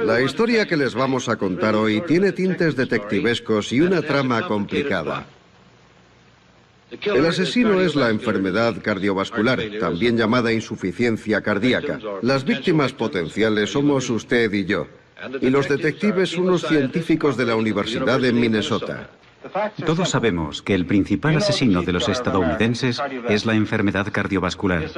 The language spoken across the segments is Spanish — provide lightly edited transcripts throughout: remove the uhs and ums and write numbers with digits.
La historia que les vamos a contar hoy tiene tintes detectivescos y una trama complicada. El asesino es la enfermedad cardiovascular, también llamada insuficiencia cardíaca. Las víctimas potenciales somos usted y yo. Y los detectives unos científicos de la Universidad de Minnesota. Todos sabemos que el principal asesino de los estadounidenses es la enfermedad cardiovascular,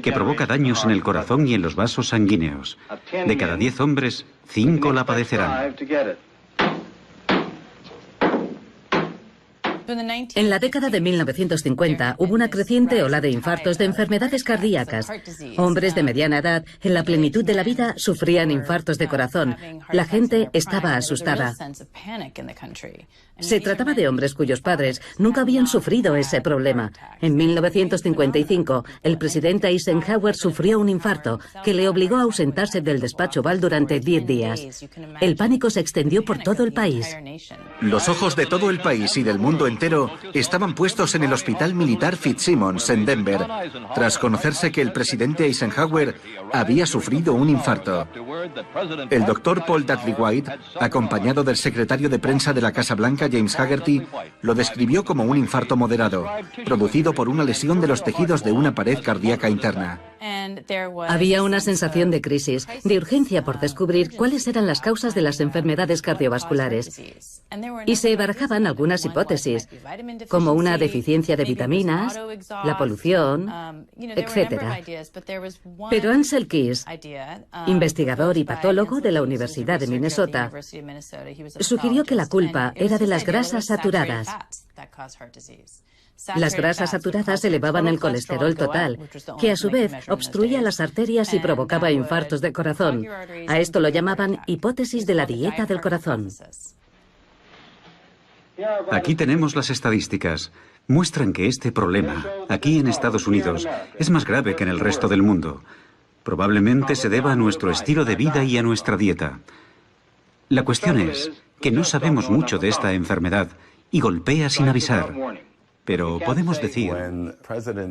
que provoca daños en el corazón y en los vasos sanguíneos. De cada 10 hombres, 5 la padecerán. En la década de 1950 hubo una creciente ola de infartos de enfermedades cardíacas. Hombres de mediana edad, en la plenitud de la vida, sufrían infartos de corazón. La gente estaba asustada. Se trataba de hombres cuyos padres nunca habían sufrido ese problema. En 1955, el presidente Eisenhower sufrió un infarto que le obligó a ausentarse del despacho Oval durante 10 días. El pánico se extendió por todo el país. Los ojos de todo el país y del mundo entero estaban puestos en el Hospital Militar Fitzsimmons en Denver, tras conocerse que el presidente Eisenhower había sufrido un infarto. El doctor Paul Dudley White, acompañado del secretario de prensa de la Casa Blanca, James Hagerty, lo describió como un infarto moderado, producido por una lesión de los tejidos de una pared cardíaca interna. Había una sensación de crisis, de urgencia por descubrir cuáles eran las causas de las enfermedades cardiovasculares. Y se barajaban algunas hipótesis, como una deficiencia de vitaminas, la polución, etc. Pero Ansel Keys, investigador y patólogo de la Universidad de Minnesota, sugirió que la culpa era de las grasas saturadas. Las grasas saturadas elevaban el colesterol total, que a su vez obstruía las arterias y provocaba infartos de corazón. A esto lo llamaban hipótesis de la dieta del corazón. Aquí tenemos las estadísticas. Muestran que este problema, aquí en Estados Unidos, es más grave que en el resto del mundo. Probablemente se deba a nuestro estilo de vida y a nuestra dieta. La cuestión es que no sabemos mucho de esta enfermedad y golpea sin avisar. Pero podemos decir...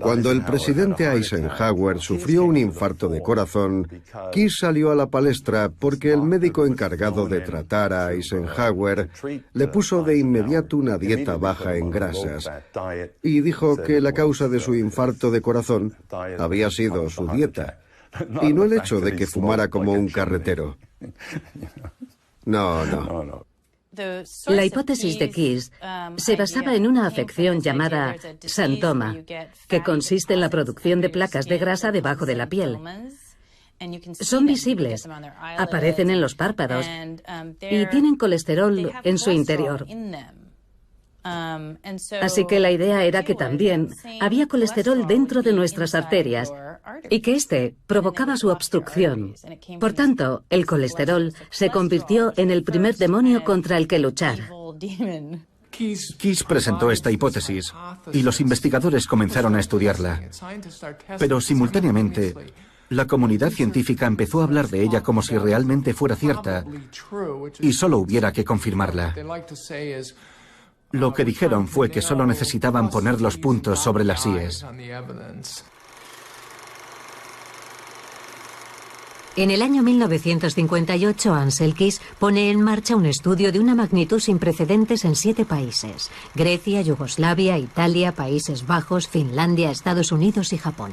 Cuando el presidente Eisenhower sufrió un infarto de corazón, Keys salió a la palestra porque el médico encargado de tratar a Eisenhower le puso de inmediato una dieta baja en grasas y dijo que la causa de su infarto de corazón había sido su dieta y no el hecho de que fumara como un carretero. No. La hipótesis de Keys se basaba en una afección llamada xantoma, que consiste en la producción de placas de grasa debajo de la piel. Son visibles, aparecen en los párpados y tienen colesterol en su interior. Así que la idea era que también había colesterol dentro de nuestras arterias y que este provocaba su obstrucción. Por tanto, el colesterol se convirtió en el primer demonio contra el que luchar. Keys presentó esta hipótesis y los investigadores comenzaron a estudiarla. Pero simultáneamente, la comunidad científica empezó a hablar de ella como si realmente fuera cierta y solo hubiera que confirmarla. Lo que dijeron fue que solo necesitaban poner los puntos sobre las íes. En el año 1958, Ansel Keys pone en marcha un estudio de una magnitud sin precedentes en 7 países: Grecia, Yugoslavia, Italia, Países Bajos, Finlandia, Estados Unidos y Japón.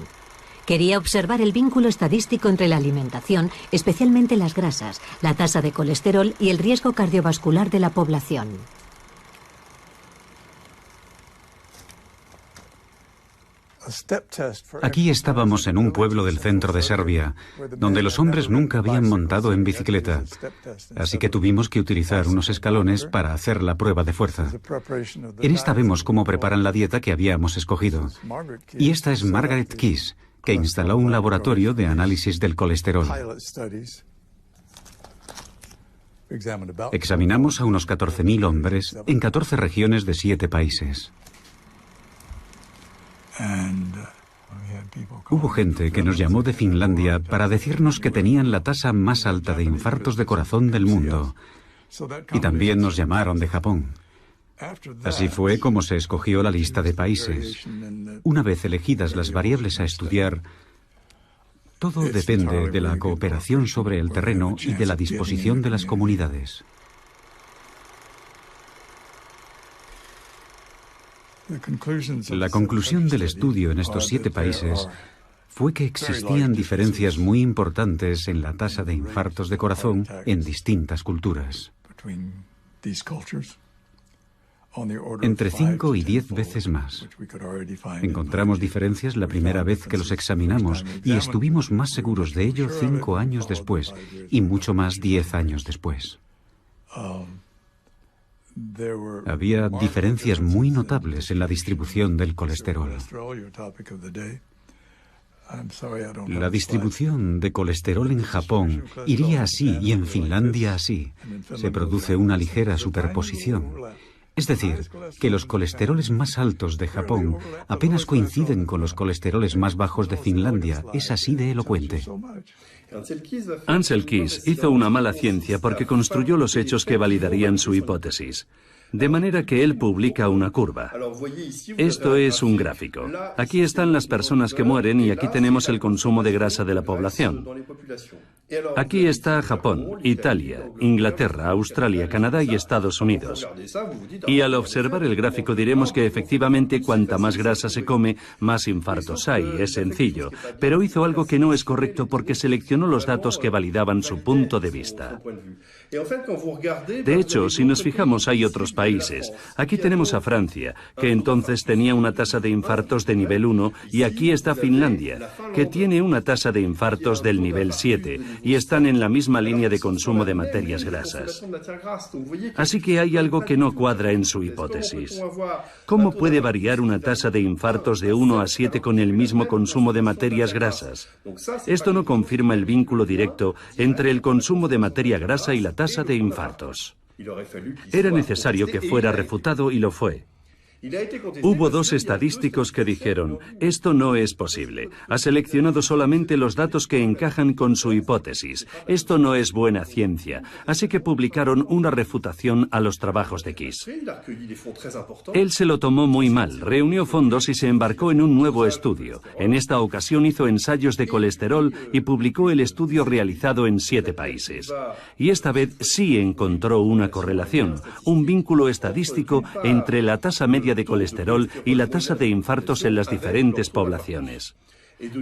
Quería observar el vínculo estadístico entre la alimentación, especialmente las grasas, la tasa de colesterol y el riesgo cardiovascular de la población. Aquí estábamos en un pueblo del centro de Serbia, donde los hombres nunca habían montado en bicicleta, así que tuvimos que utilizar unos escalones para hacer la prueba de fuerza. En esta vemos cómo preparan la dieta que habíamos escogido. Y esta es Margaret Keys, que instaló un laboratorio de análisis del colesterol. Examinamos a unos 14.000 hombres en 14 regiones de 7 países. Hubo gente que nos llamó de Finlandia para decirnos que tenían la tasa más alta de infartos de corazón del mundo. Y también nos llamaron de Japón. Así fue como se escogió la lista de países. Una vez elegidas las variables a estudiar, Todo depende de la cooperación sobre el terreno y de la disposición de las comunidades. La conclusión del estudio en estos 7 países fue que existían diferencias muy importantes en la tasa de infartos de corazón en distintas culturas. Entre 5 y 10 veces más. Encontramos diferencias la primera vez que los examinamos y estuvimos más seguros de ello 5 años después y mucho más 10 años después. Había diferencias muy notables en la distribución del colesterol. La distribución de colesterol en Japón iría así y en Finlandia así. Se produce una ligera superposición. Es decir, que los colesteroles más altos de Japón apenas coinciden con los colesteroles más bajos de Finlandia. Es así de elocuente. Ansel Keys hizo una mala ciencia porque construyó los hechos que validarían su hipótesis. De manera que él publica una curva. Esto es un gráfico. Aquí están las personas que mueren y aquí tenemos el consumo de grasa de la población. Aquí está Japón, Italia, Inglaterra, Australia, Canadá y Estados Unidos. Y al observar el gráfico diremos que efectivamente cuanta más grasa se come, más infartos hay. Es sencillo. Pero hizo algo que no es correcto porque seleccionó los datos que validaban su punto de vista. De hecho, si nos fijamos, hay otros países. Aquí tenemos a Francia, que entonces tenía una tasa de infartos de nivel 1, y aquí está Finlandia, que tiene una tasa de infartos del nivel 7, y están en la misma línea de consumo de materias grasas. Así que hay algo que no cuadra en su hipótesis. ¿Cómo puede variar una tasa de infartos de 1 a 7 con el mismo consumo de materias grasas? Esto no confirma el vínculo directo entre el consumo de materia grasa y la tasa de infartos. Era necesario que fuera refutado y lo fue. Hubo 2 estadísticos que dijeron, esto no es posible. Ha seleccionado solamente los datos que encajan con su hipótesis. Esto no es buena ciencia. Así que publicaron una refutación a los trabajos de Keys. Él se lo tomó muy mal, reunió fondos y se embarcó en un nuevo estudio. En esta ocasión hizo ensayos de colesterol y publicó el estudio realizado en 7 países. Y esta vez sí encontró una correlación, un vínculo estadístico entre la tasa media de colesterol y la tasa de infartos en las diferentes poblaciones.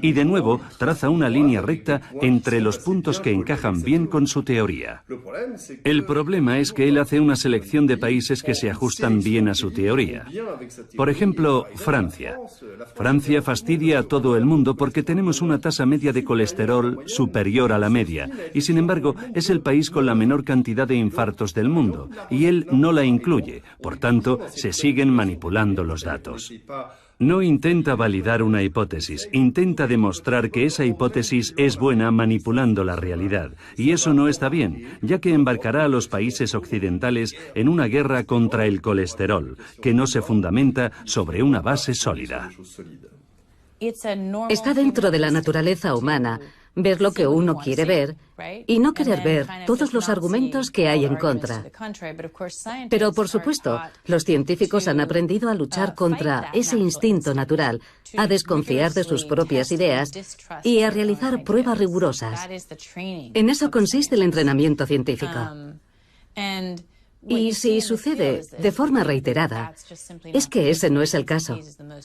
Y de nuevo traza una línea recta entre los puntos que encajan bien con su teoría. El problema es que él hace una selección de países que se ajustan bien a su teoría. Por ejemplo, Francia. Francia fastidia a todo el mundo porque tenemos una tasa media de colesterol superior a la media, y sin embargo es el país con la menor cantidad de infartos del mundo, y él no la incluye. Por tanto, se siguen manipulando los datos. No intenta validar una hipótesis, intenta demostrar que esa hipótesis es buena manipulando la realidad. Y eso no está bien, ya que embarcará a los países occidentales en una guerra contra el colesterol, que no se fundamenta sobre una base sólida. Está dentro de la naturaleza humana ver lo que uno quiere ver y no querer ver todos los argumentos que hay en contra. Pero, por supuesto, los científicos han aprendido a luchar contra ese instinto natural, a desconfiar de sus propias ideas y a realizar pruebas rigurosas. En eso consiste el entrenamiento científico. Y si sucede de forma reiterada, es que ese no es el caso.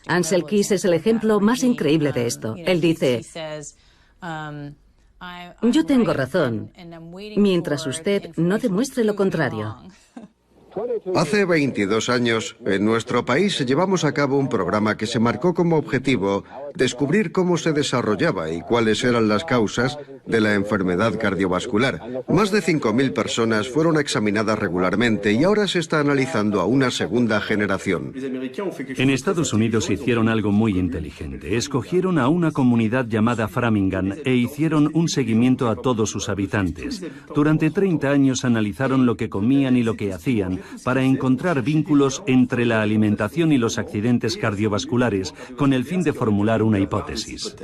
Ansel Keys es el ejemplo más increíble de esto. Él dice, yo tengo razón, mientras usted no demuestre lo contrario. Hace 22 años, en nuestro país llevamos a cabo un programa que se marcó como objetivo descubrir cómo se desarrollaba y cuáles eran las causas de la enfermedad cardiovascular. Más de 5.000 personas fueron examinadas regularmente y ahora se está analizando a una segunda generación. En Estados Unidos hicieron algo muy inteligente. Escogieron a una comunidad llamada Framingham e hicieron un seguimiento a todos sus habitantes. Durante 30 años analizaron lo que comían y lo que hacían para encontrar vínculos entre la alimentación y los accidentes cardiovasculares con el fin de formular una hipótesis.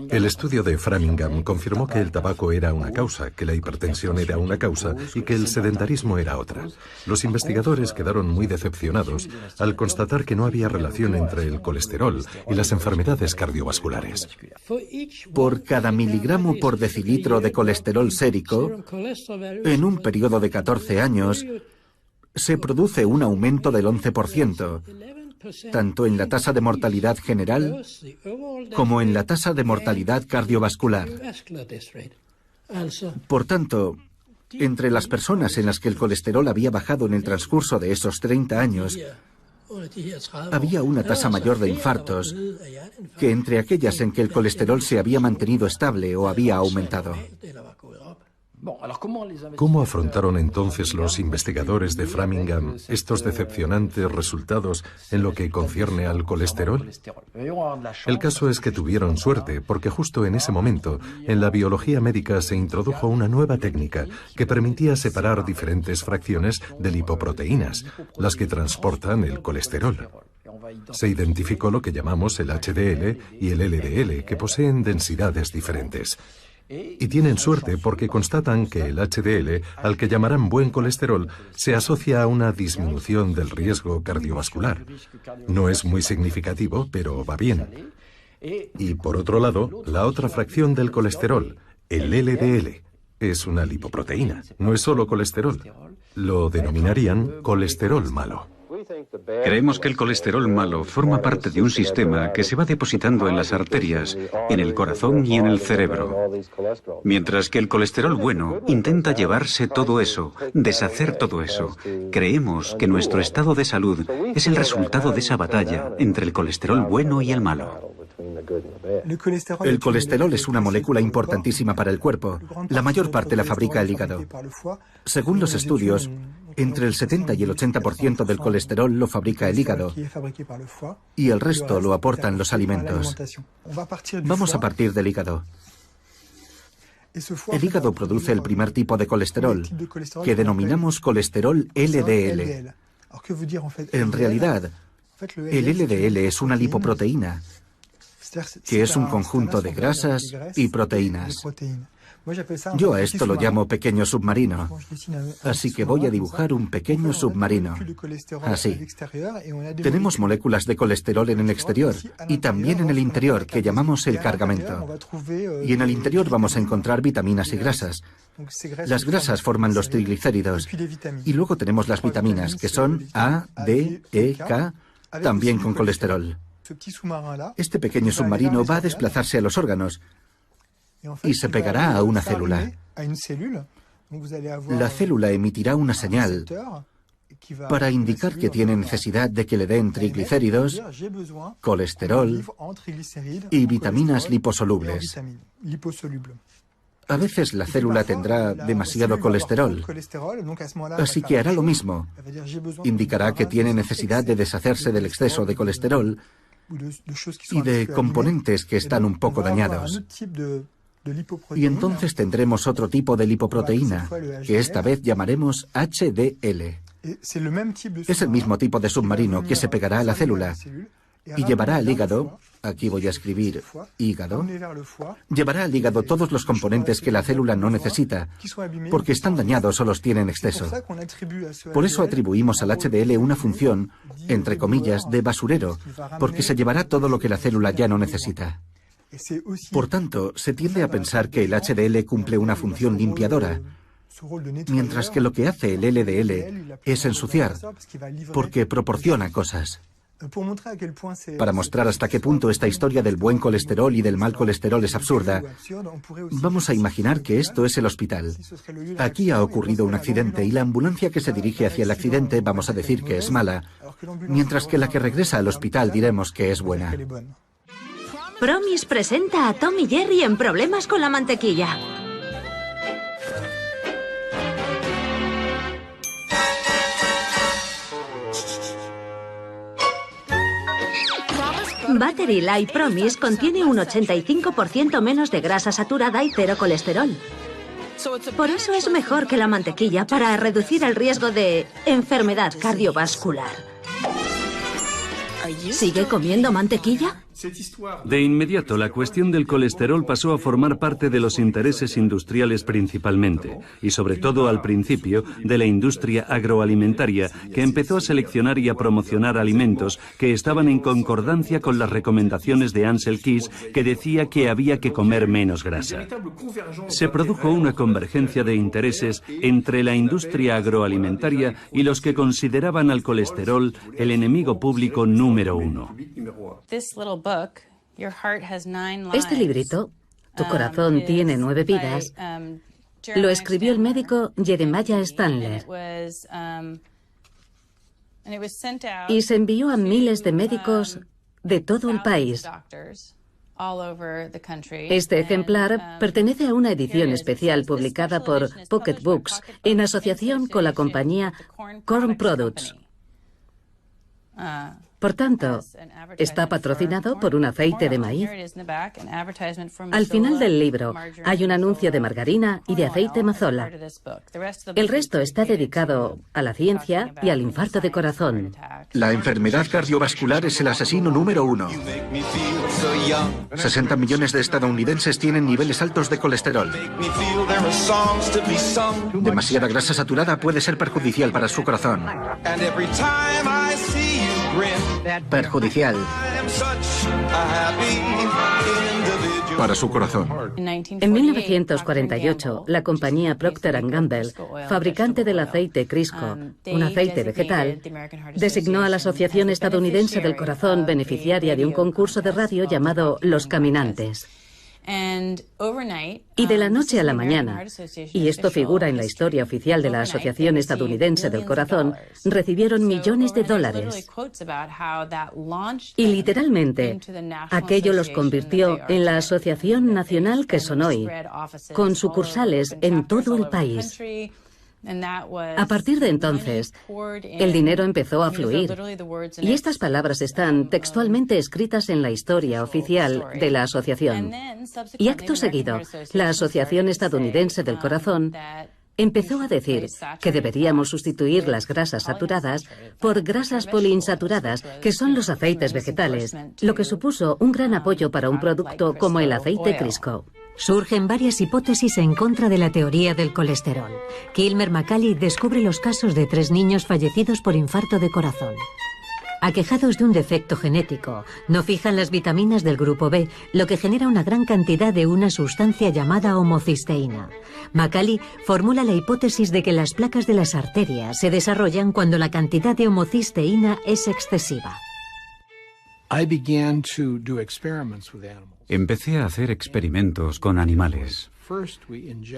El estudio de Framingham confirmó que el tabaco era una causa, que la hipertensión era una causa y que el sedentarismo era otra. Los investigadores quedaron muy decepcionados al constatar que no había relación entre el colesterol y las enfermedades cardiovasculares. Por cada miligramo por decilitro de colesterol sérico, en un periodo de 14 años, se produce un aumento del 11%, tanto en la tasa de mortalidad general como en la tasa de mortalidad cardiovascular. Por tanto, entre las personas en las que el colesterol había bajado en el transcurso de esos 30 años, había una tasa mayor de infartos que entre aquellas en que el colesterol se había mantenido estable o había aumentado. ¿Cómo afrontaron entonces los investigadores de Framingham estos decepcionantes resultados en lo que concierne al colesterol? El caso es que tuvieron suerte, porque justo en ese momento, en la biología médica se introdujo una nueva técnica que permitía separar diferentes fracciones de lipoproteínas, las que transportan el colesterol. Se identificó lo que llamamos el HDL y el LDL, que poseen densidades diferentes. Y tienen suerte porque constatan que el HDL, al que llamarán buen colesterol, se asocia a una disminución del riesgo cardiovascular. No es muy significativo, pero va bien. Y por otro lado, la otra fracción del colesterol, el LDL, es una lipoproteína, no es solo colesterol. Lo denominarían colesterol malo. Creemos que el colesterol malo forma parte de un sistema que se va depositando en las arterias, en el corazón y en el cerebro. Mientras que el colesterol bueno intenta llevarse todo eso, deshacer todo eso. Creemos que nuestro estado de salud es el resultado de esa batalla entre el colesterol bueno y el malo. El colesterol es una molécula importantísima para el cuerpo. La mayor parte la fabrica el hígado. Según los estudios, entre el 70 y el 80% del colesterol lo fabrica el hígado y el resto lo aportan los alimentos. Vamos a partir del hígado. El hígado produce el primer tipo de colesterol, que denominamos colesterol LDL. En realidad, el LDL es una lipoproteína, que es un conjunto de grasas y proteínas. Yo a esto lo llamo pequeño submarino, así que voy a dibujar un pequeño submarino. Así. Tenemos moléculas de colesterol en el exterior y también en el interior, que llamamos el cargamento. Y en el interior vamos a encontrar vitaminas y grasas. Las grasas forman los triglicéridos y luego tenemos las vitaminas, que son A, D, E, K, también con colesterol. Este pequeño submarino va a desplazarse a los órganos y se pegará a una célula. La célula emitirá una señal para indicar que tiene necesidad de que le den triglicéridos, colesterol y vitaminas liposolubles. A veces la célula tendrá demasiado colesterol, así que hará lo mismo. Indicará que tiene necesidad de deshacerse del exceso de colesterol y de componentes que están un poco dañados. Y entonces tendremos otro tipo de lipoproteína, que esta vez llamaremos HDL. Es el mismo tipo de submarino que se pegará a la célula y llevará al hígado, aquí voy a escribir hígado, llevará al hígado todos los componentes que la célula no necesita, porque están dañados o los tiene en exceso. Por eso atribuimos al HDL una función, entre comillas, de basurero, porque se llevará todo lo que la célula ya no necesita. Por tanto, se tiende a pensar que el HDL cumple una función limpiadora, mientras que lo que hace el LDL es ensuciar, porque proporciona cosas. Para mostrar hasta qué punto esta historia del buen colesterol y del mal colesterol es absurda, vamos a imaginar que esto es el hospital. Aquí ha ocurrido un accidente y la ambulancia que se dirige hacia el accidente vamos a decir que es mala, mientras que la que regresa al hospital diremos que es buena. Promis presenta a Tom y Jerry en Problemas con la mantequilla. Battery Light Promise contiene un 85% menos de grasa saturada y cero colesterol. Por eso es mejor que la mantequilla para reducir el riesgo de enfermedad cardiovascular. ¿Sigue comiendo mantequilla? De inmediato, la cuestión del colesterol pasó a formar parte de los intereses industriales principalmente, y sobre todo al principio, de la industria agroalimentaria, que empezó a seleccionar y a promocionar alimentos que estaban en concordancia con las recomendaciones de Ancel Keys, que decía que había que comer menos grasa. Se produjo una convergencia de intereses entre la industria agroalimentaria y los que consideraban al colesterol el enemigo público número uno. Este librito, Tu corazón tiene 9 vidas, lo escribió el médico Jeremiah Stanley y se envió a miles de médicos de todo el país. Este ejemplar pertenece a una edición especial publicada por Pocket Books en asociación con la compañía Corn Products. Por tanto, está patrocinado por un aceite de maíz. Al final del libro hay un anuncio de margarina y de aceite mazola. El resto está dedicado a la ciencia y al infarto de corazón. La enfermedad cardiovascular es el asesino número 1. 60 millones de estadounidenses tienen niveles altos de colesterol. Demasiada grasa saturada puede ser perjudicial para su corazón. Perjudicial para su corazón. En 1948, la compañía Procter & Gamble, fabricante del aceite Crisco, un aceite vegetal, designó a la Asociación Estadounidense del Corazón beneficiaria de un concurso de radio llamado Los Caminantes. Y de la noche a la mañana, y esto figura en la historia oficial de la Asociación Estadounidense del Corazón, recibieron millones de dólares. Y literalmente, aquello los convirtió en la asociación nacional que son hoy, con sucursales en todo el país. A partir de entonces, el dinero empezó a fluir, y estas palabras están textualmente escritas en la historia oficial de la asociación. Y acto seguido, la Asociación Estadounidense del Corazón empezó a decir que deberíamos sustituir las grasas saturadas por grasas poliinsaturadas, que son los aceites vegetales, lo que supuso un gran apoyo para un producto como el aceite Crisco. Surgen varias hipótesis en contra de la teoría del colesterol. Kilmer McCauley descubre los casos de 3 niños fallecidos por infarto de corazón. Aquejados de un defecto genético, no fijan las vitaminas del grupo B, lo que genera una gran cantidad de una sustancia llamada homocisteína. McCauley formula la hipótesis de que las placas de las arterias se desarrollan cuando la cantidad de homocisteína es excesiva. Empecé a hacer experimentos con animales.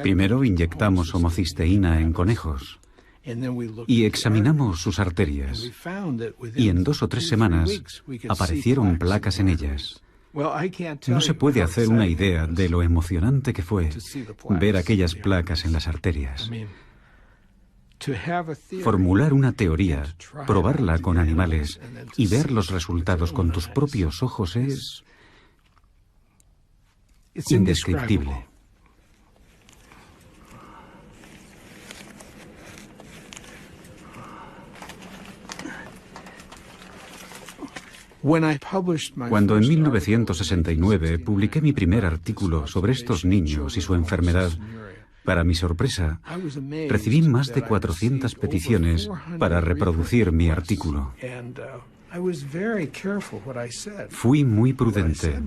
Primero inyectamos homocisteína en conejos y examinamos sus arterias. Y en 2 o 3 semanas aparecieron placas en ellas. No se puede hacer una idea de lo emocionante que fue ver aquellas placas en las arterias. Formular una teoría, probarla con animales y ver los resultados con tus propios ojos es indescriptible. Cuando en 1969 publiqué mi primer artículo sobre estos niños y su enfermedad, para mi sorpresa, recibí más de 400 peticiones para reproducir mi artículo. Fui muy prudente.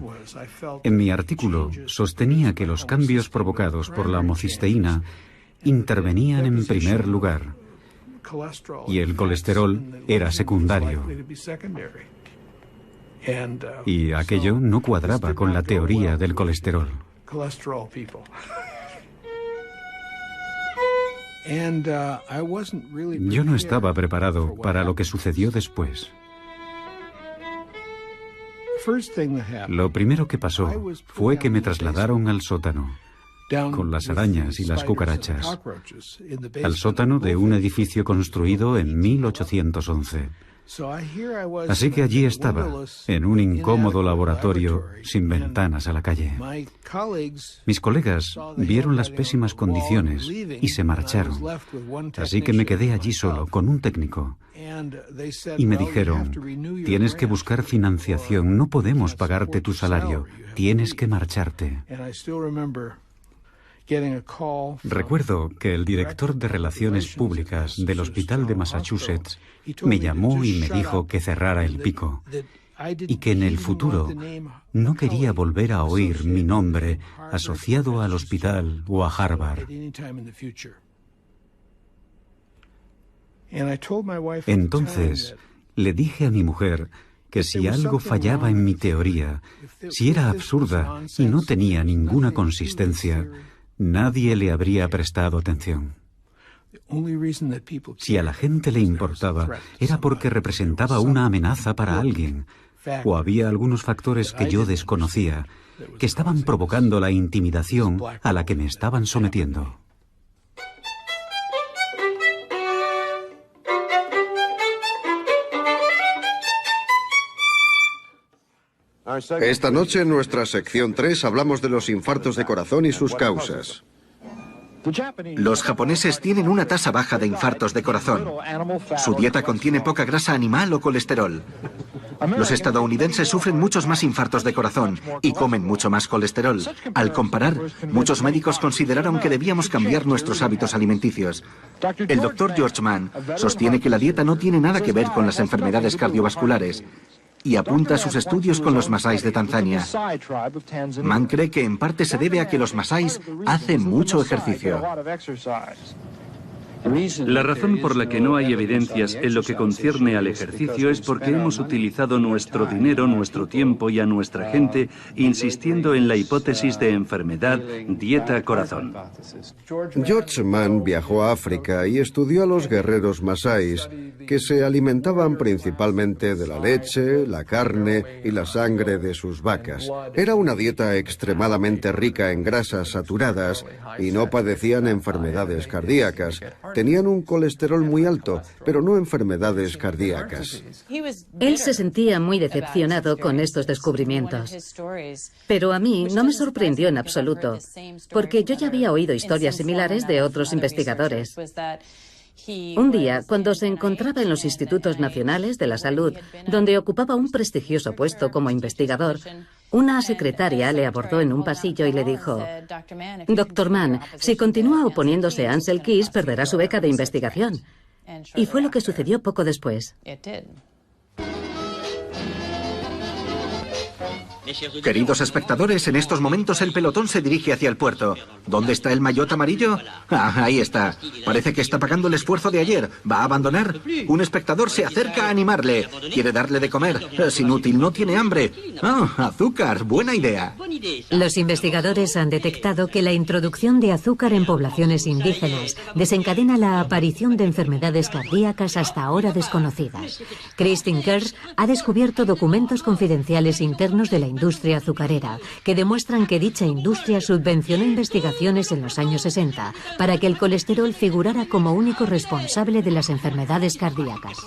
En mi artículo sostenía que los cambios provocados por la homocisteína intervenían en primer lugar y el colesterol era secundario. Y aquello no cuadraba con la teoría del colesterol. Yo no estaba preparado para lo que sucedió después. Lo primero que pasó fue que me trasladaron al sótano, con las arañas y las cucarachas, al sótano de un edificio construido en 1811. Así que allí estaba, en un incómodo laboratorio sin ventanas a la calle. Mis colegas vieron las pésimas condiciones y se marcharon. Así que me quedé allí solo, con un técnico. Y me dijeron, tienes que buscar financiación, no podemos pagarte tu salario, tienes que marcharte. Recuerdo que el director de Relaciones Públicas del Hospital de Massachusetts me llamó y me dijo que cerrara el pico y que en el futuro no quería volver a oír mi nombre asociado al hospital o a Harvard. Entonces le dije a mi mujer que si algo fallaba en mi teoría, si era absurda y no tenía ninguna consistencia, nadie le habría prestado atención. Si a la gente le importaba, era porque representaba una amenaza para alguien, o había algunos factores que yo desconocía, que estaban provocando la intimidación a la que me estaban sometiendo. Esta noche en nuestra sección 3 hablamos de los infartos de corazón y sus causas. Los japoneses tienen una tasa baja de infartos de corazón. Su dieta contiene poca grasa animal o colesterol. Los estadounidenses sufren muchos más infartos de corazón y comen mucho más colesterol. Al comparar, muchos médicos consideraron que debíamos cambiar nuestros hábitos alimenticios. El doctor George Mann sostiene que la dieta no tiene nada que ver con las enfermedades cardiovasculares y apunta sus estudios con los masáis de Tanzania. Mann cree que en parte se debe a que los masáis hacen mucho ejercicio. La razón por la que no hay evidencias en lo que concierne al ejercicio es porque hemos utilizado nuestro dinero, nuestro tiempo y a nuestra gente insistiendo en la hipótesis de enfermedad, dieta, corazón. George Mann viajó a África y estudió a los guerreros masáis, que se alimentaban principalmente de la leche, la carne y la sangre de sus vacas. Era una dieta extremadamente rica en grasas saturadas y no padecían enfermedades cardíacas. Tenían un colesterol muy alto, pero no enfermedades cardíacas. Él se sentía muy decepcionado con estos descubrimientos. Pero a mí no me sorprendió en absoluto, porque yo ya había oído historias similares de otros investigadores. Un día, cuando se encontraba en los Institutos Nacionales de la Salud, donde ocupaba un prestigioso puesto como investigador, una secretaria le abordó en un pasillo y le dijo: «Dr. Mann, si continúa oponiéndose a Ansel Keys, perderá su beca de investigación». Y fue lo que sucedió poco después. Queridos espectadores, en estos momentos el pelotón se dirige hacia el puerto. ¿Dónde está el maillot amarillo? Ah, ahí está. Parece que está pagando el esfuerzo de ayer. ¿Va a abandonar? Un espectador se acerca a animarle. Quiere darle de comer. Es inútil, no tiene hambre. Ah, azúcar. Buena idea. Los investigadores han detectado que la introducción de azúcar en poblaciones indígenas desencadena la aparición de enfermedades cardíacas hasta ahora desconocidas. Christine Kers ha descubierto documentos confidenciales internos de la industria azucarera que demuestran que dicha industria subvencionó investigaciones en los años 60 para que el colesterol figurara como único responsable de las enfermedades cardíacas.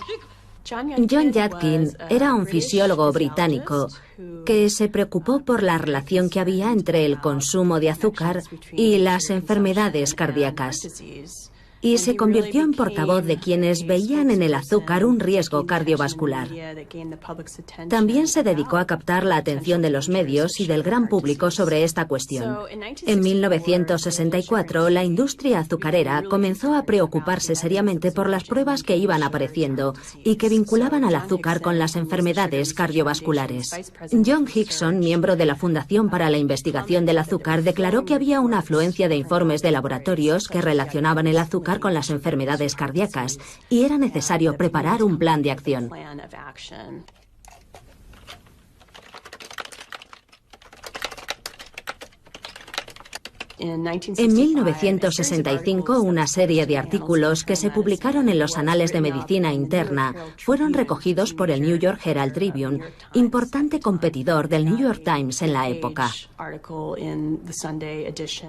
John Yadkin era un fisiólogo británico que se preocupó por la relación que había entre el consumo de azúcar y las enfermedades cardíacas. Y se convirtió en portavoz de quienes veían en el azúcar un riesgo cardiovascular. También se dedicó a captar la atención de los medios y del gran público sobre esta cuestión. En 1964, la industria azucarera comenzó a preocuparse seriamente por las pruebas que iban apareciendo y que vinculaban al azúcar con las enfermedades cardiovasculares. John Hickson, miembro de la Fundación para la Investigación del Azúcar, declaró que había una afluencia de informes de laboratorios que relacionaban el azúcar con las enfermedades cardíacas y era necesario preparar un plan de acción. En 1965, una serie de artículos que se publicaron en los Anales de Medicina Interna fueron recogidos por el New York Herald Tribune, importante competidor del New York Times en la época.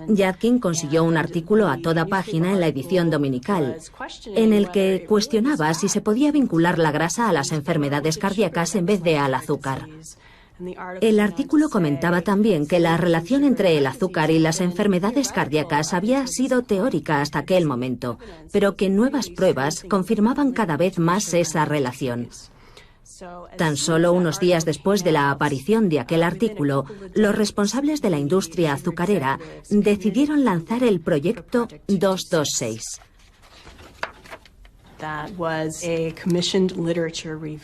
Yadkin consiguió un artículo a toda página en la edición dominical, en el que cuestionaba si se podía vincular la grasa a las enfermedades cardíacas en vez de al azúcar. El artículo comentaba también que la relación entre el azúcar y las enfermedades cardíacas había sido teórica hasta aquel momento, pero que nuevas pruebas confirmaban cada vez más esa relación. Tan solo unos días después de la aparición de aquel artículo, los responsables de la industria azucarera decidieron lanzar el proyecto 226.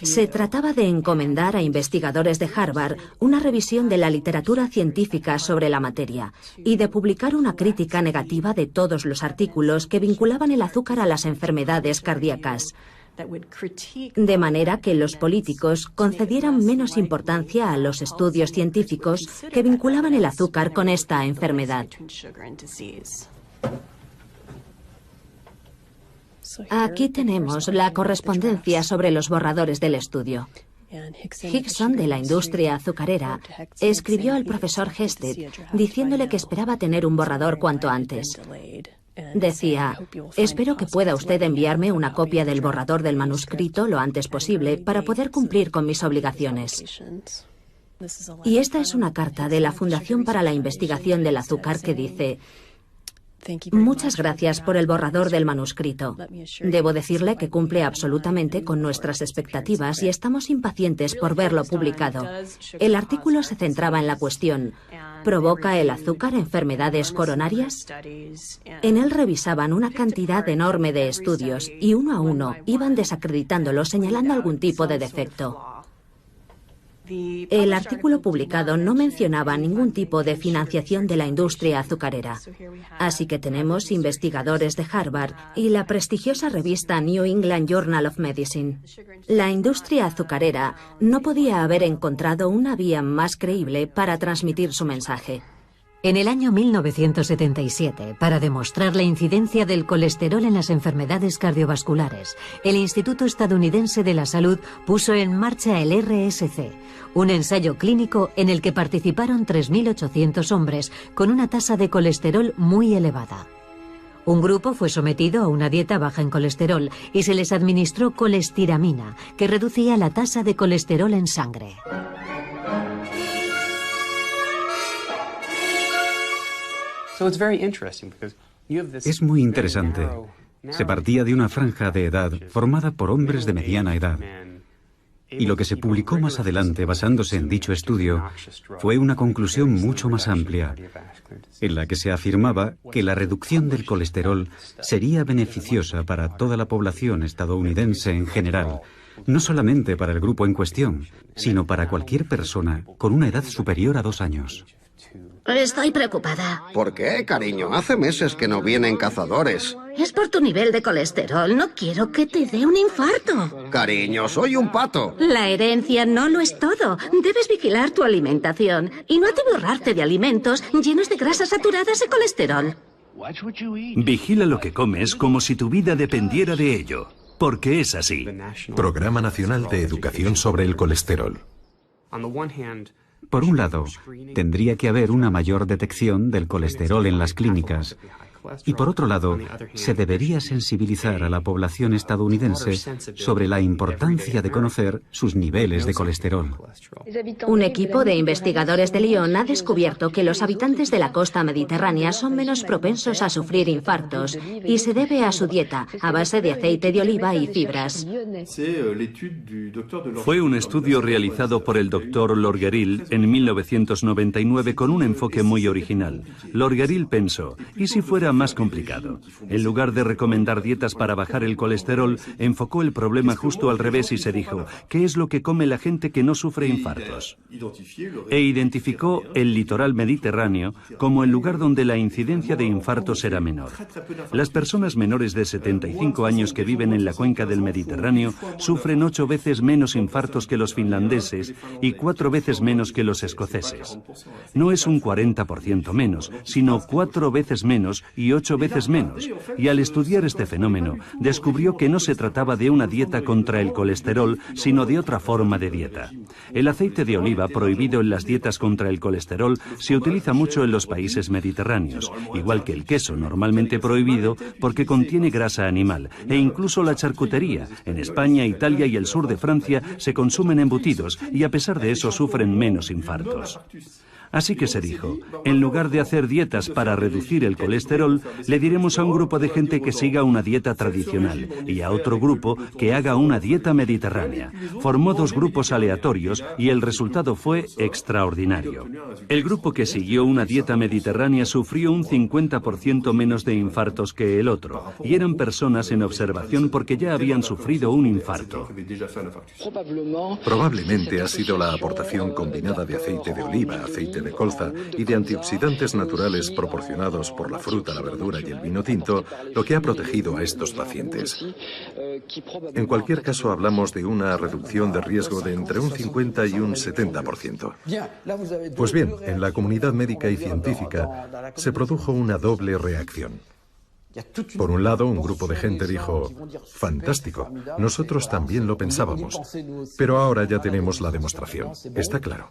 Se trataba de encomendar a investigadores de Harvard una revisión de la literatura científica sobre la materia y de publicar una crítica negativa de todos los artículos que vinculaban el azúcar a las enfermedades cardíacas, de manera que los políticos concedieran menos importancia a los estudios científicos que vinculaban el azúcar con esta enfermedad. Aquí tenemos la correspondencia sobre los borradores del estudio. Hickson, de la industria azucarera, escribió al profesor Hested diciéndole que esperaba tener un borrador cuanto antes. Decía: espero que pueda usted enviarme una copia del borrador del manuscrito lo antes posible para poder cumplir con mis obligaciones. Y esta es una carta de la Fundación para la Investigación del Azúcar que dice: muchas gracias por el borrador del manuscrito. Debo decirle que cumple absolutamente con nuestras expectativas y estamos impacientes por verlo publicado. El artículo se centraba en la cuestión: ¿provoca el azúcar enfermedades coronarias? En él revisaban una cantidad enorme de estudios y uno a uno iban desacreditándolo, señalando algún tipo de defecto. El artículo publicado no mencionaba ningún tipo de financiación de la industria azucarera. Así que tenemos investigadores de Harvard y la prestigiosa revista New England Journal of Medicine. La industria azucarera no podía haber encontrado una vía más creíble para transmitir su mensaje. En el año 1977, para demostrar la incidencia del colesterol en las enfermedades cardiovasculares, el Instituto Estadounidense de la Salud puso en marcha el RSC, un ensayo clínico en el que participaron 3.800 hombres con una tasa de colesterol muy elevada. Un grupo fue sometido a una dieta baja en colesterol y se les administró colestiramina, que reducía la tasa de colesterol en sangre. Es muy interesante. Se partía de una franja de edad formada por hombres de mediana edad. Y lo que se publicó más adelante basándose en dicho estudio fue una conclusión mucho más amplia, en la que se afirmaba que la reducción del colesterol sería beneficiosa para toda la población estadounidense en general, no solamente para el grupo en cuestión, sino para cualquier persona con una edad superior a 2 años. Estoy preocupada. ¿Por qué, cariño? Hace meses que no vienen cazadores. Es por tu nivel de colesterol. No quiero que te dé un infarto. Cariño, soy un pato. La herencia no lo es todo. Debes vigilar tu alimentación y no atiborrarte de alimentos llenos de grasas saturadas y colesterol. Vigila lo que comes como si tu vida dependiera de ello, porque es así. Programa Nacional de Educación sobre el Colesterol. Por un lado, tendría que haber una mayor detección del colesterol en las clínicas. Y por otro lado, se debería sensibilizar a la población estadounidense sobre la importancia de conocer sus niveles de colesterol. Un equipo de investigadores de Lyon ha descubierto que los habitantes de la costa mediterránea son menos propensos a sufrir infartos y se debe a su dieta a base de aceite de oliva y fibras. Fue un estudio realizado por el Dr. Lorgeril en 1999 con un enfoque muy original. Lorgeril pensó: ¿y si fuera era más complicado. En lugar de recomendar dietas para bajar el colesterol, enfocó el problema justo al revés y se dijo, ¿qué es lo que come la gente que no sufre infartos? E identificó el litoral mediterráneo como el lugar donde la incidencia de infartos era menor. Las personas menores de 75 años que viven en la cuenca del Mediterráneo sufren 8 veces menos infartos que los finlandeses y 4 veces menos que los escoceses. No es un 40% menos, sino 4 veces menos y 8 veces menos. Y al estudiar este fenómeno, descubrió que no se trataba de una dieta contra el colesterol, sino de otra forma de dieta. El aceite de oliva, prohibido en las dietas contra el colesterol, se utiliza mucho en los países mediterráneos, igual que el queso, normalmente prohibido porque contiene grasa animal, e incluso la charcutería. En España, Italia y el sur de Francia se consumen embutidos y a pesar de eso sufren menos infartos. Así que se dijo, en lugar de hacer dietas para reducir el colesterol, le diremos a un grupo de gente que siga una dieta tradicional y a otro grupo que haga una dieta mediterránea. Formó 2 grupos aleatorios y el resultado fue extraordinario. El grupo que siguió una dieta mediterránea sufrió un 50% menos de infartos que el otro, y eran personas en observación porque ya habían sufrido un infarto. Probablemente ha sido la aportación combinada de aceite de oliva, aceite de colza y de antioxidantes naturales proporcionados por la fruta, la verdura y el vino tinto lo que ha protegido a estos pacientes. En cualquier caso, hablamos de una reducción de riesgo de entre un 50 y un 70%. Pues bien, en la comunidad médica y científica se produjo una doble reacción. Por un lado, un grupo de gente dijo, fantástico, nosotros también lo pensábamos, pero ahora ya tenemos la demostración, está claro.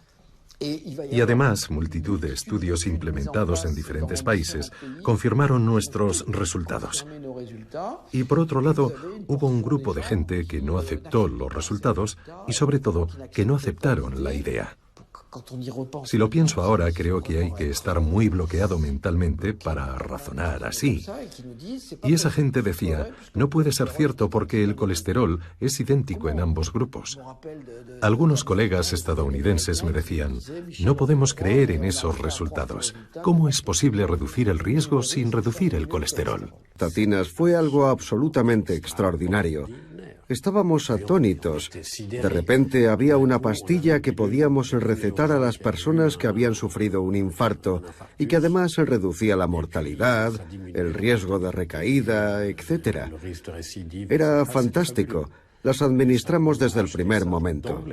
Y además, multitud de estudios implementados en diferentes países confirmaron nuestros resultados. Y por otro lado, hubo un grupo de gente que no aceptó los resultados y sobre todo que no aceptaron la idea. Si lo pienso ahora, creo que hay que estar muy bloqueado mentalmente para razonar así. Y esa gente decía, no puede ser cierto porque el colesterol es idéntico en ambos grupos. Algunos colegas estadounidenses me decían, no podemos creer en esos resultados. ¿Cómo es posible reducir el riesgo sin reducir el colesterol? Tatinas, fue algo absolutamente extraordinario. Estábamos atónitos. De repente había una pastilla que podíamos recetar a las personas que habían sufrido un infarto y que además reducía la mortalidad, el riesgo de recaída, etc. Era fantástico. Las administramos desde el primer momento.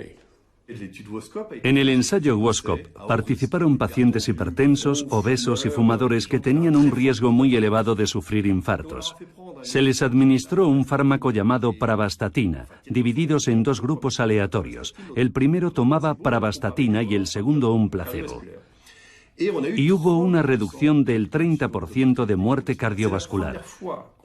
En el ensayo WOSCOP participaron pacientes hipertensos, obesos y fumadores que tenían un riesgo muy elevado de sufrir infartos. Se les administró un fármaco llamado pravastatina, divididos en 2 grupos aleatorios. El primero tomaba pravastatina y el segundo un placebo. Y hubo una reducción del 30% de muerte cardiovascular.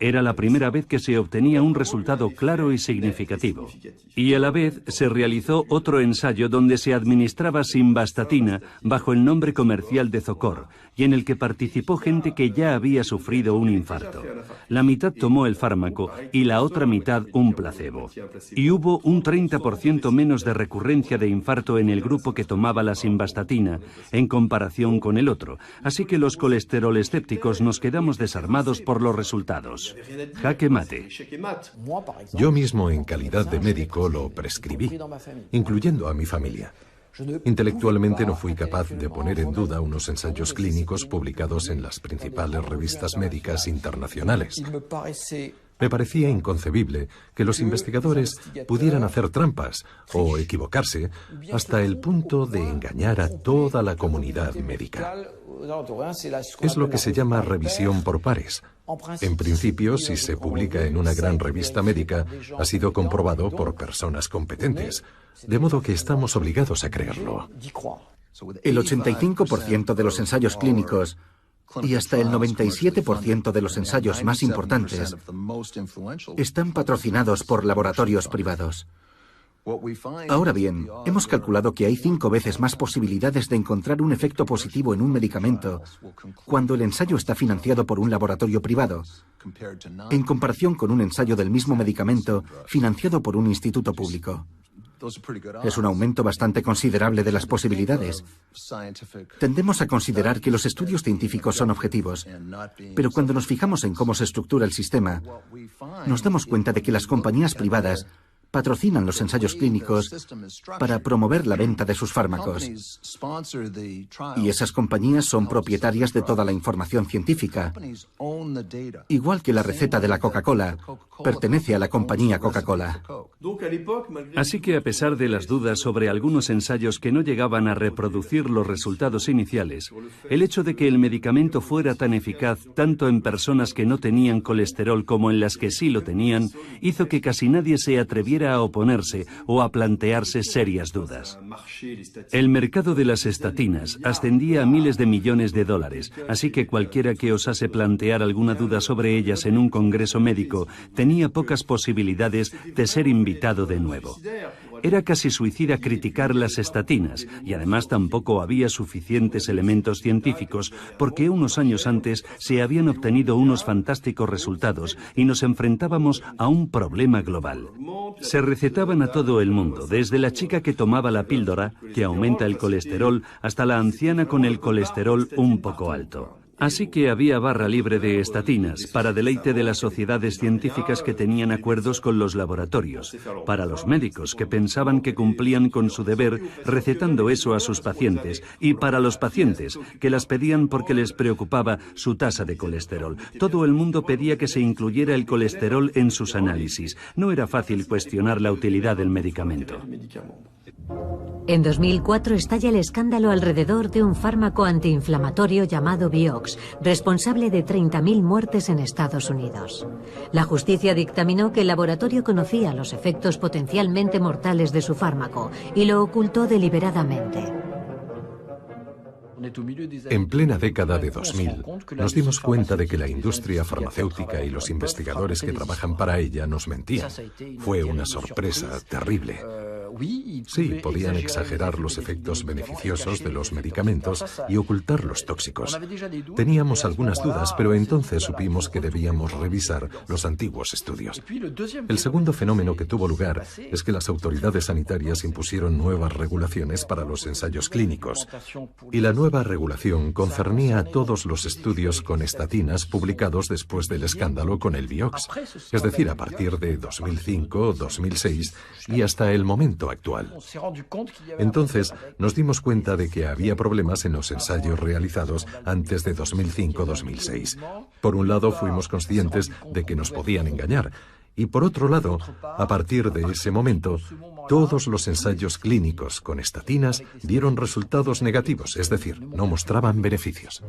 Era la primera vez que se obtenía un resultado claro y significativo. Y a la vez se realizó otro ensayo donde se administraba simvastatina bajo el nombre comercial de Zocor, y en el que participó gente que ya había sufrido un infarto. La mitad tomó el fármaco y la otra mitad un placebo. Y hubo un 30% menos de recurrencia de infarto en el grupo que tomaba la simvastatina en comparación con el otro, así que los colesterol escépticos nos quedamos desarmados por los resultados. Jaque mate. Yo mismo, en calidad de médico, lo prescribí, incluyendo a mi familia. Intelectualmente no fui capaz de poner en duda unos ensayos clínicos publicados en las principales revistas médicas internacionales. Me parecía inconcebible que los investigadores pudieran hacer trampas o equivocarse hasta el punto de engañar a toda la comunidad médica. Es lo que se llama revisión por pares. En principio, si se publica en una gran revista médica, ha sido comprobado por personas competentes, de modo que estamos obligados a creerlo. El 85% de los ensayos clínicos y hasta el 97% de los ensayos más importantes están patrocinados por laboratorios privados. Ahora bien, hemos calculado que hay 5 veces más posibilidades de encontrar un efecto positivo en un medicamento cuando el ensayo está financiado por un laboratorio privado, en comparación con un ensayo del mismo medicamento financiado por un instituto público. Es un aumento bastante considerable de las posibilidades. Tendemos a considerar que los estudios científicos son objetivos, pero cuando nos fijamos en cómo se estructura el sistema, nos damos cuenta de que las compañías privadas patrocinan los ensayos clínicos para promover la venta de sus fármacos. Y esas compañías son propietarias de toda la información científica. Igual que la receta de la Coca-Cola pertenece a la compañía Coca-Cola. Así que a pesar de las dudas sobre algunos ensayos que no llegaban a reproducir los resultados iniciales, el hecho de que el medicamento fuera tan eficaz tanto en personas que no tenían colesterol como en las que sí lo tenían, hizo que casi nadie se atreviera a oponerse o a plantearse serias dudas. El mercado de las estatinas ascendía a miles de millones de dólares, así que cualquiera que osase plantear alguna duda sobre ellas en un congreso médico tenía pocas posibilidades de ser invitado de nuevo. Era casi suicida criticar las estatinas y además tampoco había suficientes elementos científicos porque unos años antes se habían obtenido unos fantásticos resultados y nos enfrentábamos a un problema global. Se recetaban a todo el mundo, desde la chica que tomaba la píldora, que aumenta el colesterol, hasta la anciana con el colesterol un poco alto. Así que había barra libre de estatinas, para deleite de las sociedades científicas que tenían acuerdos con los laboratorios, para los médicos que pensaban que cumplían con su deber recetando eso a sus pacientes, y para los pacientes que las pedían porque les preocupaba su tasa de colesterol. Todo el mundo pedía que se incluyera el colesterol en sus análisis. No era fácil cuestionar la utilidad del medicamento. En 2004 estalla el escándalo alrededor de un fármaco antiinflamatorio llamado Vioxx, responsable de 30.000 muertes en Estados Unidos. La justicia dictaminó que el laboratorio conocía los efectos potencialmente mortales de su fármaco y lo ocultó deliberadamente. En plena década de 2000, nos dimos cuenta de que la industria farmacéutica y los investigadores que trabajan para ella nos mentían. Fue una sorpresa terrible. Sí, podían exagerar los efectos beneficiosos de los medicamentos y ocultar los tóxicos. Teníamos algunas dudas, pero entonces supimos que debíamos revisar los antiguos estudios. El segundo fenómeno que tuvo lugar es que las autoridades sanitarias impusieron nuevas regulaciones para los ensayos clínicos. Y la nueva regulación concernía a todos los estudios con estatinas publicados después del escándalo con el Vioxx, es decir, a partir de 2005, 2006 y hasta el momento actual. Entonces, nos dimos cuenta de que había problemas en los ensayos realizados antes de 2005-2006. Por un lado, fuimos conscientes de que nos podían engañar, y por otro lado, a partir de ese momento, todos los ensayos clínicos con estatinas dieron resultados negativos, es decir, no mostraban beneficios.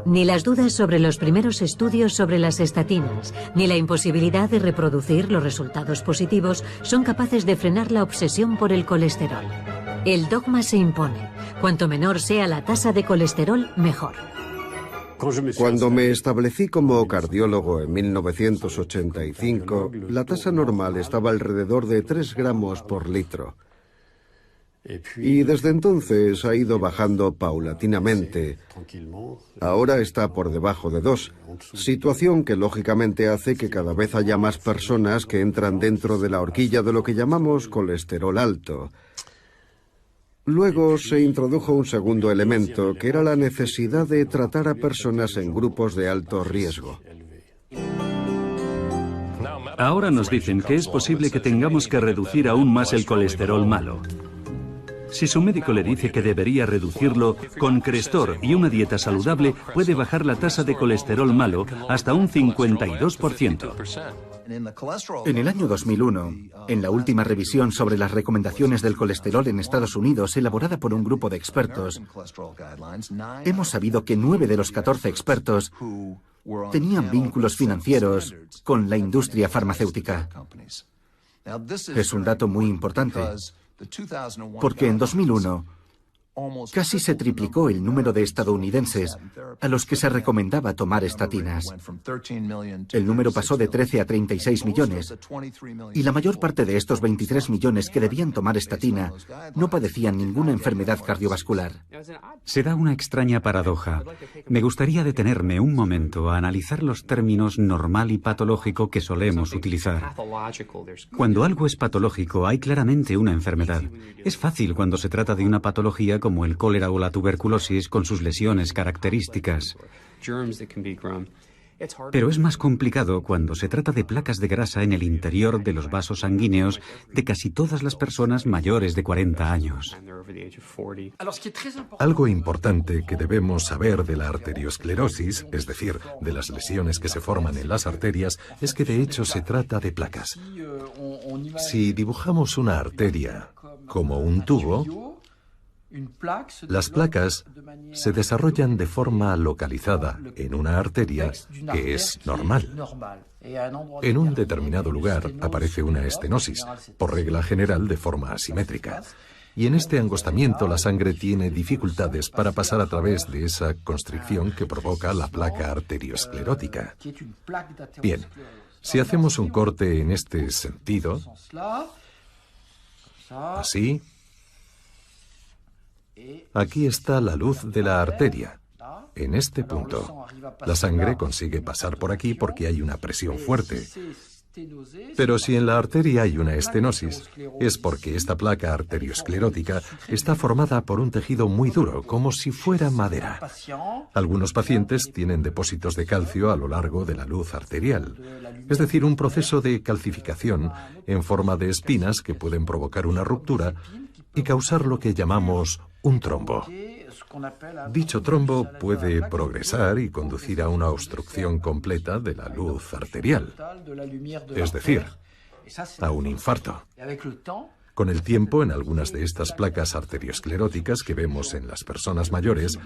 Ni las dudas sobre los primeros estudios sobre las estatinas, ni la imposibilidad de reproducir los resultados positivos son capaces de frenar la obsesión por el colesterol. El dogma se impone. Cuanto menor sea la tasa de colesterol, mejor. Cuando me establecí como cardiólogo en 1985, la tasa normal estaba alrededor de 3 gramos por litro. Y desde entonces ha ido bajando paulatinamente. Ahora está por debajo de 2, situación que lógicamente hace que cada vez haya más personas que entran dentro de la horquilla de lo que llamamos colesterol alto. Luego se introdujo un segundo elemento, que era la necesidad de tratar a personas en grupos de alto riesgo. Ahora nos dicen que es posible que tengamos que reducir aún más el colesterol malo. Si su médico le dice que debería reducirlo, con Crestor y una dieta saludable puede bajar la tasa de colesterol malo hasta un 52%. En el año 2001, en la última revisión sobre las recomendaciones del colesterol en Estados Unidos, elaborada por un grupo de expertos, hemos sabido que 9 de los 14 expertos tenían vínculos financieros con la industria farmacéutica. Es un dato muy importante, porque en 2001 Casi se triplicó el número de estadounidenses a los que se recomendaba tomar estatinas. El número pasó de 13 a 36 millones, y la mayor parte de estos 23 millones que debían tomar estatina no padecían ninguna enfermedad cardiovascular. Se da una extraña paradoja. Me gustaría detenerme un momento a analizar los términos normal y patológico que solemos utilizar. Cuando algo es patológico, hay claramente una enfermedad. Es fácil cuando se trata de una patología como el cólera o la tuberculosis con sus lesiones características. Pero es más complicado cuando se trata de placas de grasa en el interior de los vasos sanguíneos de casi todas las personas mayores de 40 años. Algo importante que debemos saber de la arteriosclerosis, es decir, de las lesiones que se forman en las arterias, es que de hecho se trata de placas. Si dibujamos una arteria como un tubo, las placas se desarrollan de forma localizada en una arteria que es normal. En un determinado lugar aparece una estenosis, por regla general de forma asimétrica. Y en este angostamiento la sangre tiene dificultades para pasar a través de esa constricción que provoca la placa arteriosclerótica. Bien, si hacemos un corte en este sentido, así, aquí está la luz de la arteria, en este punto. La sangre consigue pasar por aquí porque hay una presión fuerte. Pero si en la arteria hay una estenosis, es porque esta placa arteriosclerótica está formada por un tejido muy duro, como si fuera madera. Algunos pacientes tienen depósitos de calcio a lo largo de la luz arterial, es decir, un proceso de calcificación en forma de espinas que pueden provocar una ruptura y causar lo que llamamos un trombo. Dicho trombo puede progresar y conducir a una obstrucción completa de la luz arterial, es decir, a un infarto. Con el tiempo, en algunas de estas placas arterioscleróticas que vemos en las personas mayores,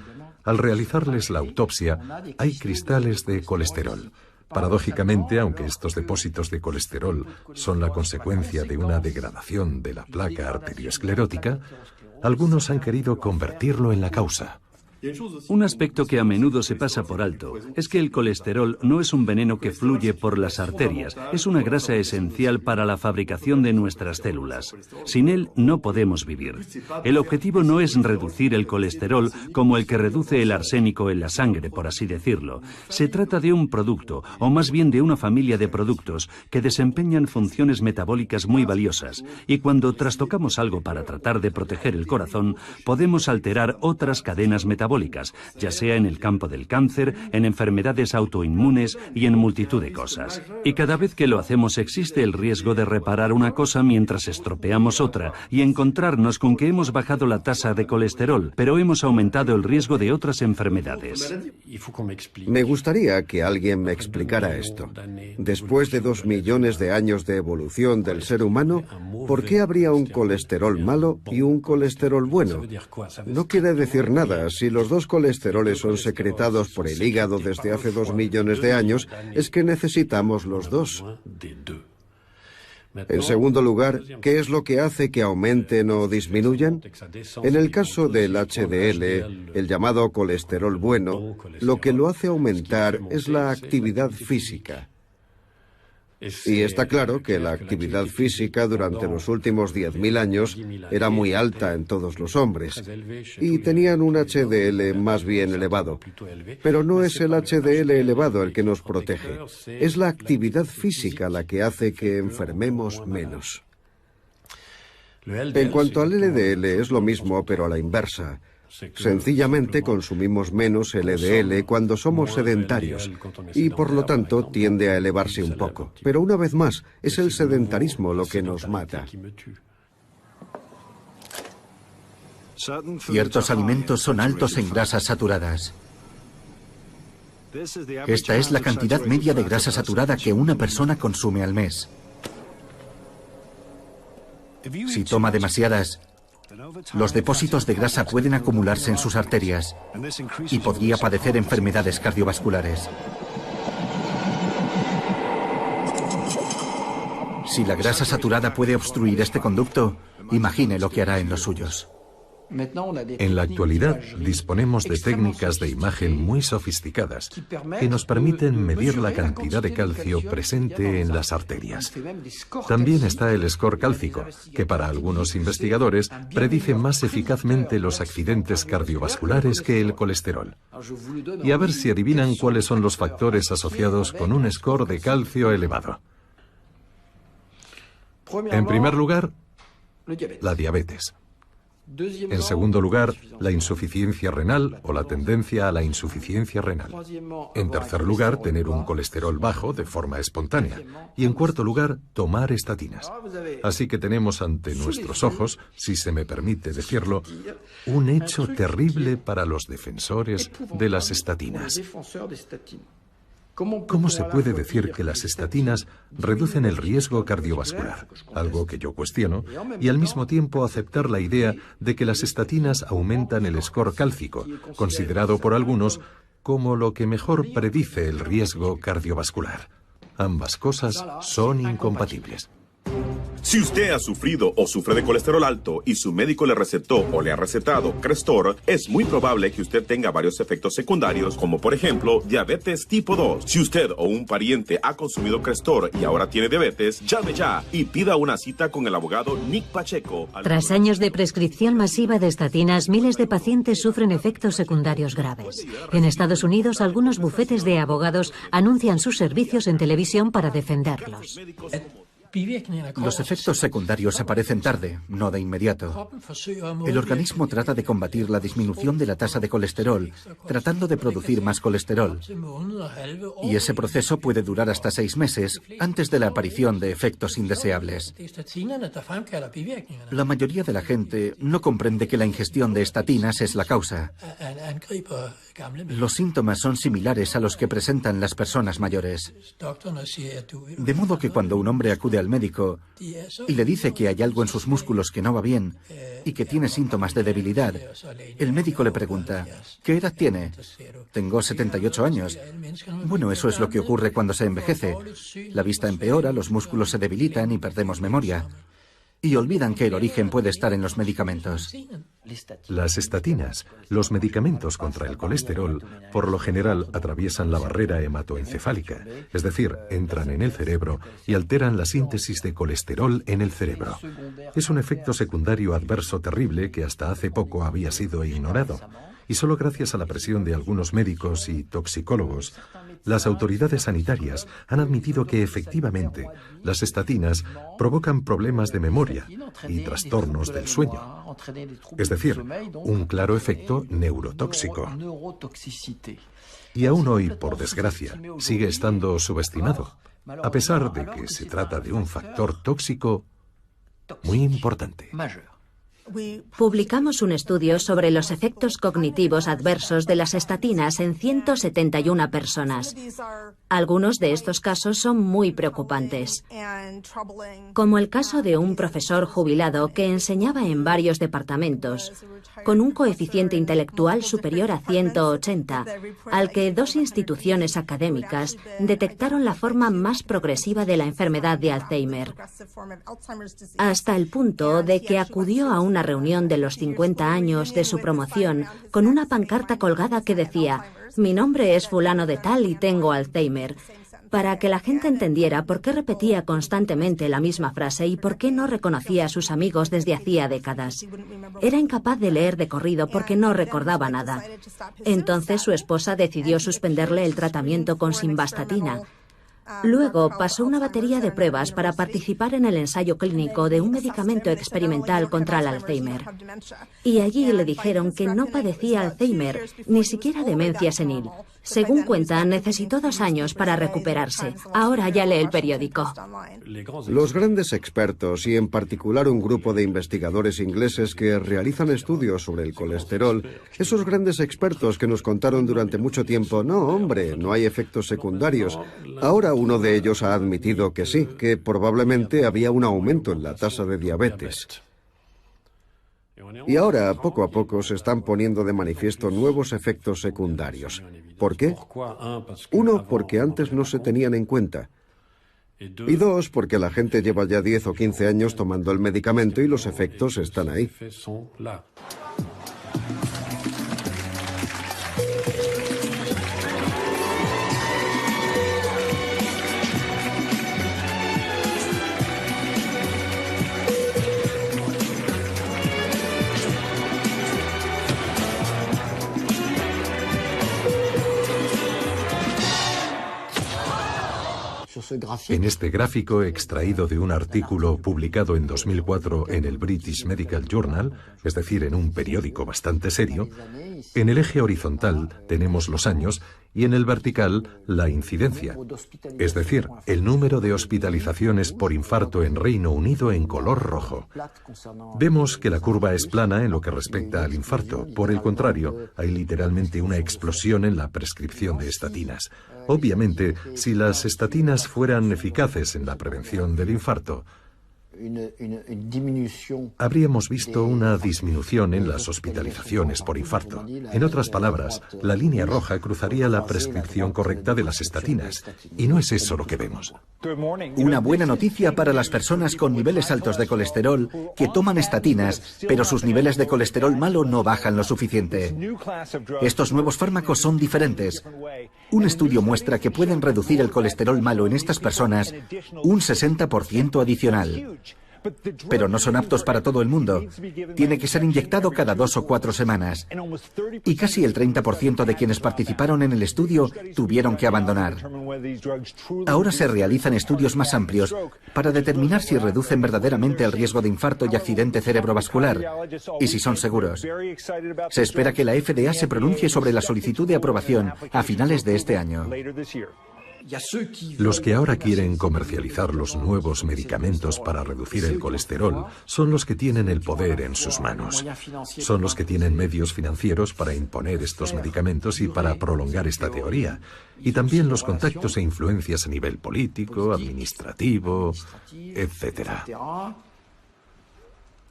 al realizarles la autopsia, hay cristales de colesterol. Paradójicamente, aunque estos depósitos de colesterol son la consecuencia de una degradación de la placa arteriosclerótica, algunos han querido convertirlo en la causa. Un aspecto que a menudo se pasa por alto es que el colesterol no es un veneno que fluye por las arterias, es una grasa esencial para la fabricación de nuestras células. Sin él no podemos vivir. El objetivo no es reducir el colesterol como el que reduce el arsénico en la sangre, por así decirlo. Se trata de un producto, o más bien de una familia de productos que desempeñan funciones metabólicas muy valiosas, y cuando trastocamos algo para tratar de proteger el corazón, podemos alterar otras cadenas metabólicas, ya sea en el campo del cáncer, en enfermedades autoinmunes y en multitud de cosas. Y cada vez que lo hacemos existe el riesgo de reparar una cosa mientras estropeamos otra y encontrarnos con que hemos bajado la tasa de colesterol, pero hemos aumentado el riesgo de otras enfermedades. Me gustaría que alguien me explicara esto. Después de 2 millones de años de evolución del ser humano, ¿por qué habría un colesterol malo y un colesterol bueno? No quiere decir nada. Si los dos colesteroles son secretados por el hígado desde hace 2 millones de años, es que necesitamos los dos. En segundo lugar, ¿qué es lo que hace que aumenten o disminuyan? En el caso del HDL, el llamado colesterol bueno, lo que lo hace aumentar es la actividad física. Y está claro que la actividad física durante los últimos 10.000 años era muy alta en todos los hombres y tenían un HDL más bien elevado. Pero no es el HDL elevado el que nos protege, es la actividad física la que hace que enfermemos menos. En cuanto al LDL es lo mismo pero a la inversa. Sencillamente consumimos menos LDL cuando somos sedentarios y por lo tanto tiende a elevarse un poco. Pero una vez más, es el sedentarismo lo que nos mata. Ciertos alimentos son altos en grasas saturadas. Esta es la cantidad media de grasa saturada que una persona consume al mes. Si toma demasiadas, los depósitos de grasa pueden acumularse en sus arterias y podría padecer enfermedades cardiovasculares. Si la grasa saturada puede obstruir este conducto, imagine lo que hará en los suyos. En la actualidad disponemos de técnicas de imagen muy sofisticadas que nos permiten medir la cantidad de calcio presente en las arterias. También está el score cálcico, que para algunos investigadores predice más eficazmente los accidentes cardiovasculares que el colesterol. Y a ver si adivinan cuáles son los factores asociados con un score de calcio elevado. En primer lugar, la diabetes. En segundo lugar, la insuficiencia renal o la tendencia a la insuficiencia renal. En tercer lugar, tener un colesterol bajo de forma espontánea. Y en cuarto lugar, tomar estatinas. Así que tenemos ante nuestros ojos, si se me permite decirlo, un hecho terrible para los defensores de las estatinas. ¿Cómo se puede decir que las estatinas reducen el riesgo cardiovascular? Algo que yo cuestiono, y al mismo tiempo aceptar la idea de que las estatinas aumentan el score cálcico, considerado por algunos como lo que mejor predice el riesgo cardiovascular. Ambas cosas son incompatibles. Si usted ha sufrido o sufre de colesterol alto y su médico le recetó o le ha recetado Crestor, es muy probable que usted tenga varios efectos secundarios, como por ejemplo diabetes tipo 2. Si usted o un pariente ha consumido Crestor y ahora tiene diabetes, llame ya y pida una cita con el abogado Nick Pacheco. Tras años de prescripción masiva de estatinas, miles de pacientes sufren efectos secundarios graves. En Estados Unidos, algunos bufetes de abogados anuncian sus servicios en televisión para defenderlos. Los efectos secundarios aparecen tarde, no de inmediato. El organismo trata de combatir la disminución de la tasa de colesterol, tratando de producir más colesterol. Y ese proceso puede durar hasta 6 meses antes de la aparición de efectos indeseables. La mayoría de la gente no comprende que la ingestión de estatinas es la causa. Los síntomas son similares a los que presentan las personas mayores. De modo que cuando un hombre acude al médico y le dice que hay algo en sus músculos que no va bien y que tiene síntomas de debilidad, el médico le pregunta, ¿qué edad tiene? Tengo 78 años. Bueno, eso es lo que ocurre cuando se envejece. La vista empeora, los músculos se debilitan y perdemos memoria. Y olvidan que el origen puede estar en los medicamentos. Las estatinas, los medicamentos contra el colesterol, por lo general atraviesan la barrera hematoencefálica, es decir, entran en el cerebro y alteran la síntesis de colesterol en el cerebro. Es un efecto secundario adverso terrible que hasta hace poco había sido ignorado. Y solo gracias a la presión de algunos médicos y toxicólogos, las autoridades sanitarias han admitido que efectivamente las estatinas provocan problemas de memoria y trastornos del sueño. Es decir, un claro efecto neurotóxico. Y aún hoy, por desgracia, sigue estando subestimado, a pesar de que se trata de un factor tóxico muy importante. Publicamos un estudio sobre los efectos cognitivos adversos de las estatinas en 171 personas. Algunos de estos casos son muy preocupantes, como el caso de un profesor jubilado que enseñaba en varios departamentos, con un coeficiente intelectual superior a 180, al que 2 instituciones académicas detectaron la forma más progresiva de la enfermedad de Alzheimer, hasta el punto de que acudió a una reunión de los 50 años de su promoción con una pancarta colgada que decía: «Mi nombre es fulano de tal y tengo Alzheimer», para que la gente entendiera por qué repetía constantemente la misma frase y por qué no reconocía a sus amigos desde hacía décadas. Era incapaz de leer de corrido porque no recordaba nada. Entonces su esposa decidió suspenderle el tratamiento con simvastatina. Luego pasó una batería de pruebas para participar en el ensayo clínico de un medicamento experimental contra el Alzheimer. Y allí le dijeron que no padecía Alzheimer, ni siquiera demencia senil. Según cuenta, necesitó 2 años para recuperarse. Ahora ya lee el periódico. Los grandes expertos, y en particular un grupo de investigadores ingleses que realizan estudios sobre el colesterol, esos grandes expertos que nos contaron durante mucho tiempo, no, hombre, no hay efectos secundarios. Ahora uno de ellos ha admitido que sí, que probablemente había un aumento en la tasa de diabetes. Y ahora, poco a poco, se están poniendo de manifiesto nuevos efectos secundarios. ¿Por qué? 1, porque antes no se tenían en cuenta. Y 2, porque la gente lleva ya 10 o 15 años tomando el medicamento y los efectos están ahí. En este gráfico, extraído de un artículo publicado en 2004 en el British Medical Journal, es decir, en un periódico bastante serio, en el eje horizontal tenemos los años y en el vertical la incidencia, es decir, el número de hospitalizaciones por infarto en Reino Unido en color rojo. Vemos que la curva es plana en lo que respecta al infarto. Por el contrario, hay literalmente una explosión en la prescripción de estatinas. Obviamente, si las estatinas fueran eficaces en la prevención del infarto, habríamos visto una disminución en las hospitalizaciones por infarto. En otras palabras, la línea roja cruzaría la prescripción correcta de las estatinas, y no es eso lo que vemos. Una buena noticia para las personas con niveles altos de colesterol que toman estatinas, pero sus niveles de colesterol malo no bajan lo suficiente. Estos nuevos fármacos son diferentes. Un estudio muestra que pueden reducir el colesterol malo en estas personas un 60% adicional. Pero no son aptos para todo el mundo. Tiene que ser inyectado cada 2 o 4 semanas. Y casi el 30% de quienes participaron en el estudio tuvieron que abandonar. Ahora se realizan estudios más amplios para determinar si reducen verdaderamente el riesgo de infarto y accidente cerebrovascular y si son seguros. Se espera que la FDA se pronuncie sobre la solicitud de aprobación a finales de este año. Los que ahora quieren comercializar los nuevos medicamentos para reducir el colesterol son los que tienen el poder en sus manos. Son los que tienen medios financieros para imponer estos medicamentos y para prolongar esta teoría. Y también los contactos e influencias a nivel político, administrativo, etc.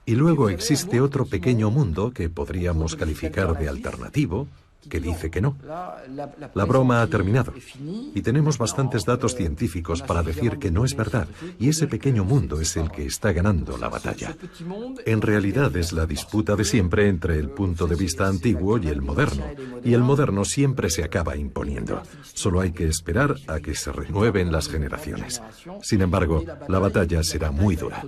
Y luego existe otro pequeño mundo que podríamos calificar de alternativo, que dice que no. La broma ha terminado y tenemos bastantes datos científicos para decir que no es verdad, y ese pequeño mundo es el que está ganando la batalla. En realidad es la disputa de siempre entre el punto de vista antiguo y el moderno siempre se acaba imponiendo. Solo hay que esperar a que se renueven las generaciones. Sin embargo, la batalla será muy dura.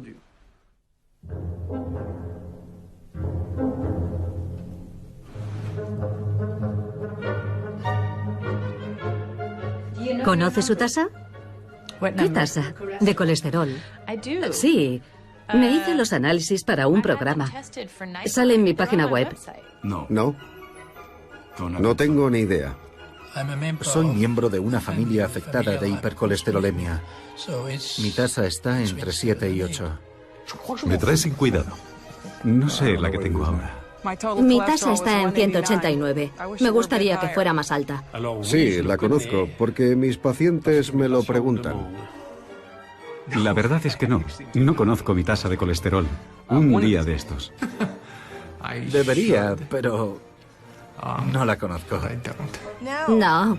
¿Conoce su tasa? ¿Qué tasa? De colesterol. Sí, me hice los análisis para un programa. Sale en mi página web. No tengo ni idea. Soy miembro de una familia afectada de hipercolesterolemia. Mi tasa está entre 7 y 8. Me trae sin cuidado. No sé la que tengo ahora. Mi tasa está en 189. Me gustaría que fuera más alta. Sí, la conozco, porque mis pacientes me lo preguntan. La verdad es que no. No conozco mi tasa de colesterol. Un día de estos. Debería, pero no la conozco. No.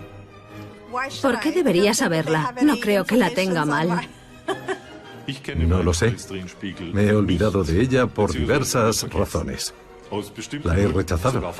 ¿Por qué debería saberla? No creo que la tenga mal. No lo sé. Me he olvidado de ella por diversas razones. La he rechazado.